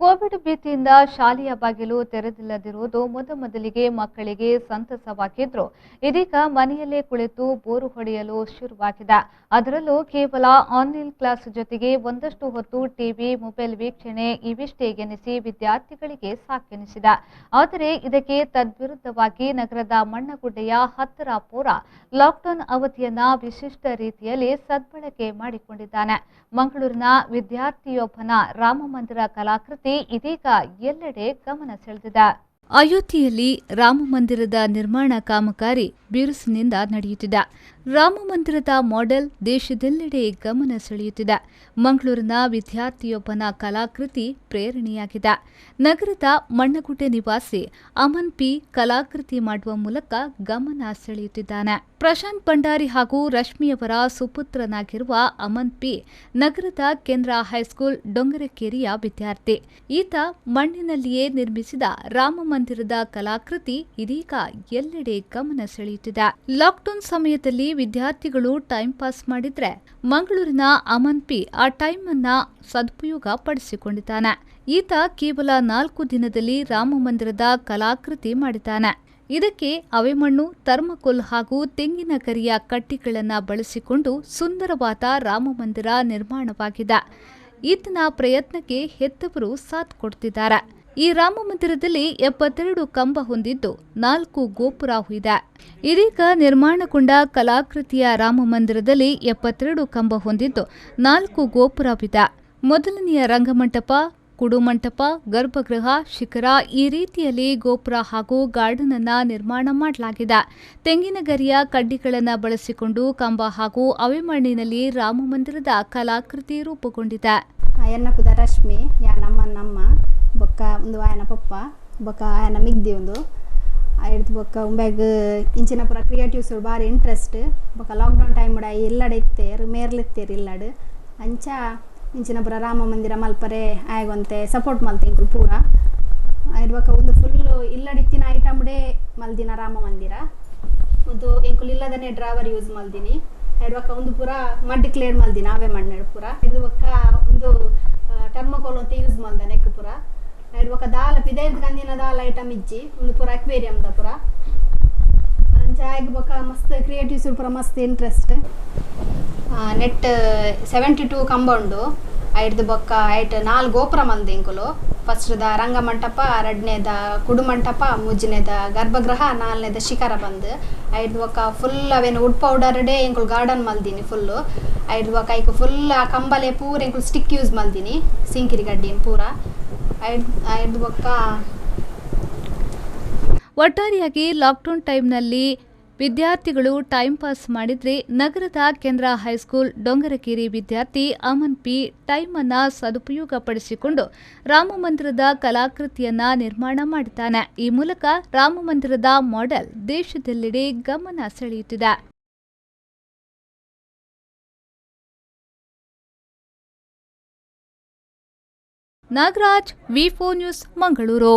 Covid ಭೀತಿಯಿಂದ ಶಾಲೆಯ ಬಾಗಿಲು ತೆರೆದಿಲ್ಲದಿರುವುದು ಮೊದಲಿಗೆ ಮಕ್ಕಳಿಗೆ ಸಂತಸವಾಗಿದ್ರು ಇದೀಗ ಮನೆಯಲ್ಲೇ ಕುಳಿತು ಬೋರು ಹೊಡೆಯಲು ಶುರುವಾಗಿದೆ. ಅದರಲ್ಲೂ ಕೇವಲ ಆನ್ಲೈನ್ ಕ್ಲಾಸ್ ಜೊತೆಗೆ ಒಂದಷ್ಟು ಹೊತ್ತು ಟಿವಿ, ಮೊಬೈಲ್ ವೀಕ್ಷಣೆ ಇವಿಷ್ಟೇ ಎನಿಸಿ ವಿದ್ಯಾರ್ಥಿಗಳಿಗೆ ಸಾಕೆನಿಸಿದೆ. ಆದರೆ ಇದಕ್ಕೆ ತದ್ವಿರುದ್ಧವಾಗಿ ನಗರದ ಮಣ್ಣಗುಡ್ಡೆಯ 10ರ ಪೌರ ಲಾಕ್ಡೌನ್ ಅವಧಿಯನ್ನ ವಿಶಿಷ್ಟ ರೀತಿಯಲ್ಲಿ ಸದ್ಬಳಕೆ ಮಾಡಿಕೊಂಡಿದ್ದಾನೆ. ಮಂಗಳೂರಿನ ವಿದ್ಯಾರ್ಥಿಯೊಬ್ಬನ ರಾಮಮಂದಿರ ಕಲಾಕೃತಿ ಇದೀಗ ಎಲ್ಲೆಡೆ ಗಮನ ಸೆಳೆದಿದೆ. ಅಯೋಧ್ಯೆಯಲ್ಲಿ ರಾಮಮಂದಿರದ ನಿರ್ಮಾಣ ಕಾಮಗಾರಿ ಬಿರುಸಿನಿಂದ ನಡೆಯುತ್ತಿದೆ. ರಾಮಮಂದಿರದ ಮಾಡೆಲ್ ದೇಶದೆಲ್ಲೆಡೆ ಗಮನ ಸೆಳೆಯುತ್ತಿದೆ. ಮಂಗಳೂರಿನ ವಿದ್ಯಾರ್ಥಿಯೊಬ್ಬನ ಕಲಾಕೃತಿ ಪ್ರೇರಣೆಯಾಗಿದೆ. ನಗರದ ಮಣ್ಣಗುಡ್ಡೆ ನಿವಾಸಿ ಅಮನ್ ಪಿ ಕಲಾಕೃತಿ ಮಾಡುವ ಮೂಲಕ ಗಮನ ಸೆಳೆಯುತ್ತಿದ್ದಾನೆ. ಪ್ರಶಾಂತ್ ಭಂಡಾರಿ ಹಾಗೂ ರಶ್ಮಿಯವರ ಸುಪುತ್ರನಾಗಿರುವ ಅಮನ್ ಪಿ ನಗರದ ಕೇಂದ್ರ ಹೈಸ್ಕೂಲ್ ಡೊಂಗರಕೇರಿಯ ವಿದ್ಯಾರ್ಥಿ. ಈತ ಮಣ್ಣಿನಲ್ಲಿಯೇ ನಿರ್ಮಿಸಿದ ರಾಮಮಂದಿರದ ಕಲಾಕೃತಿ ಇದೀಗ ಎಲ್ಲೆಡೆ ಗಮನ ಸೆಳೆಯುತ್ತಿದೆ. ಲಾಕ್ಡೌನ್ ಸಮಯದಲ್ಲಿ ವಿದ್ಯಾರ್ಥಿಗಳು ಟೈಮ್ ಪಾಸ್ ಮಾಡಿದ್ರೆ ಮಂಗಳೂರಿನ ಅಮನ್ ಪಿ ಆ ಟೈಮ್ ಅನ್ನ ಸದುಪಯೋಗ ಪಡಿಸಿಕೊಂಡಿದ್ದಾನೆ. ಈತ ಕೇವಲ 4 ದಿನದಲ್ಲಿ ರಾಮಮಂದಿರದ ಕಲಾಕೃತಿ ಮಾಡಿದ್ದಾನೆ. ಇದಕ್ಕೆ ಅವೆಮಣ್ಣು, ಥರ್ಮಕೋಲ್ ಹಾಗೂ ತೆಂಗಿನ ಗರಿಯ ಕಡ್ಡಿಗಳನ್ನು ಬಳಸಿಕೊಂಡು ಸುಂದರವಾದ ರಾಮಮಂದಿರ ನಿರ್ಮಾಣವಾಗಿದೆ. ಈತನ ಪ್ರಯತ್ನಕ್ಕೆ ಹೆತ್ತವರು ಸಾಥ್ ಕೊಡ್ತಿದ್ದಾರೆ. ಈ ರಾಮಮಂದಿರದಲ್ಲಿ 72 ಕಂಬ ಹೊಂದಿದ್ದು 4 ಗೋಪುರ ಇದೆ. ಇದೀಗ ನಿರ್ಮಾಣಗೊಂಡ ಕಲಾಕೃತಿಯ ರಾಮಮಂದಿರದಲ್ಲಿ 72 ಕಂಬ ಹೊಂದಿದ್ದು 4 ಗೋಪುರವಿದೆ. ಮೊದಲನೆಯ ರಂಗಮಂಟಪ, ಕುಡುಮಂಟಪ, ಗರ್ಭಗೃಹ, ಶಿಖರ ಈ ರೀತಿಯಲ್ಲಿ ಗೋಪುರ ಹಾಗೂ ಗಾರ್ಡನ್ ಅನ್ನ ನಿರ್ಮಾಣ ಮಾಡಲಾಗಿದೆ. ತೆಂಗಿನ ಗರಿಯ ಕಡ್ಡಿಗಳನ್ನು ಬಳಸಿಕೊಂಡು ಕಂಬ ಹಾಗೂ ಅವೆಮಣ್ಣಿನಲ್ಲಿ ರಾಮಮಂದಿರದ ಕಲಾಕೃತಿ ರೂಪುಗೊಂಡಿದೆ. ರಶ್ಮಿ ನಮ್ಮ ಬೊಕ್ಕ ಒಂದು ಆಯನ ಪಪ್ಪ ಬೊಕ್ಕ ಆಯನ ಮಿಗ್ದಿ ಒಂದು ಆಯ್ತು ಬೊಕ್ಕ ಉಂಬ್ಯಾಗ ಇಂಚಿನ ಪೂರ ಕ್ರಿಯೇಟಿವ್ಸ್ ಭಾರಿ ಇಂಟ್ರೆಸ್ಟ್ ಬೊಕ್ಕ ಲಾಕ್ಡೌನ್ ಟೈಮ್ ಎಲ್ಲಡೆ ಇತ್ತೇರು ಮೇರ್ಲಿತ್ತೇರು ಇಲ್ಲಡು ಅಂಚ ಇಂಚಿನ ಪೂರ ರಾಮ ಮಂದಿರ ಮಲ್ಪರೆ ಆಯ್ಗೊಂತೆ ಸಪೋರ್ಟ್ ಮಲ್ತೆ ಇಂಕುಲು ಪೂರ ಆಯ್ತು ಬೊಕ್ಕ ಒಂದು ಫುಲ್ ಇಲ್ಲಡಿತ್ತಿನ ಐಟಮ್ಡೆ ಮಲ್ದಿನ ರಾಮ ಮಂದಿರ ಒಂದು ಇಂಕುಲು ಇಲ್ಲದನೆ ಡ್ರಾವರ್ ಯೂಸ್ ಮಲ್ದಿನಿ ಆಯ್ತು ಬೊಕ್ಕ ಒಂದು ಪೂರ ಮಡ್ ಕ್ಲೇಡ್ ಮಲ್ದಿನ ಅವೇ ಮಣ್ಣೆಡು ಪೂರ ಇದು ಬೊಕ್ಕ ಒಂದು ಟರ್ಮಕೋಲ್ ಅಂತ ಯೂಸ್ ಮಲ್ದ ನೆಕ್ ಪೂರ ಆಯ್ತು ಬೊಕ್ಕ ದಾಲ ಪಿದೈದು ಕಂದಿನ ದಾಲ ಐಟಮ್ ಇಜ್ಜಿ ಒಂದು ಪೂರ ಅಕ್ವೇರಿಯಂ ದ ಪೂರ ಅಂಚ ಆಯ್ತು ಬೊಕ್ಕ ಮಸ್ತ್ ಕ್ರಿಯೇಟಿವ್ಸ್ ಪೂರ ಮಸ್ತ್ ಇಂಟ್ರೆಸ್ಟ್ ನೆಟ್ 72 ಕಂಬ ಉಂಡು ಐದು ಬೊಕ್ಕ ಐಟ್ 4 ಗೋಪುರ ಮಲ್ದೆ ಇಂಕುಲು ಫಸ್ಟ್ದ ರಂಗಮಂಟಪ, 2ನೇದ ಕುಡುಮಂಟಪ, 3ನೇದ ಗರ್ಭಗೃಹ, 4ನೇದ ಶಿಖರ ಬಂದು ಐದು ಬೊಕ್ಕ ಫುಲ್ ಅವೇನು ವುಡ್ ಪೌಡರ್ ಡೇ ಇಂಕುಲು ಗಾರ್ಡನ್ ಮಲ್ದಿನಿ ಫುಲ್ಲು ಐದು ಬೊಕ್ಕ ಐಕು ಫುಲ್ ಆ ಕಂಬಲೆ ಪೂರ ಇಂಕುಲು ಸ್ಟಿಕ್ ಯೂಸ್ ಮಲ್ದಿನಿ ಸಿಂಕಿರಿ ಗಡ್ಡಿನ ಪೂರ ಐದು ಬೊಕ್ಕ ಒಟ್ಟಾರೆಯಾಗಿ ಲಾಕ್ಡೌನ್ ಟೈಮ್ನಲ್ಲಿ ವಿದ್ಯಾರ್ಥಿಗಳು ಟೈಮ್ ಪಾಸ್ ಮಾಡಿದ್ರೆ ನಗರದ ಕೇಂದ್ರ ಹೈಸ್ಕೂಲ್ ಡೊಂಗರಕೇರಿ ವಿದ್ಯಾರ್ಥಿ ಅಮನ್ ಪಿ ಟೈಮ್ ಅನ್ನ ಸದುಪಯೋಗ ಪಡಿಸಿಕೊಂಡು ರಾಮಮಂದಿರದ ಕಲಾಕೃತಿಯನ್ನ ನಿರ್ಮಾಣ ಮಾಡಿದ್ದಾನೆ. ಈ ಮೂಲಕ ರಾಮಮಂದಿರದ ಮಾಡೆಲ್ ದೇಶದೆಲ್ಲೆಡೆ ಗಮನ ಸೆಳೆಯುತ್ತಿದೆ. ನಾಗರಾಜ್, ವಿ4 ನ್ಯೂಸ್, ಮಂಗಳೂರು.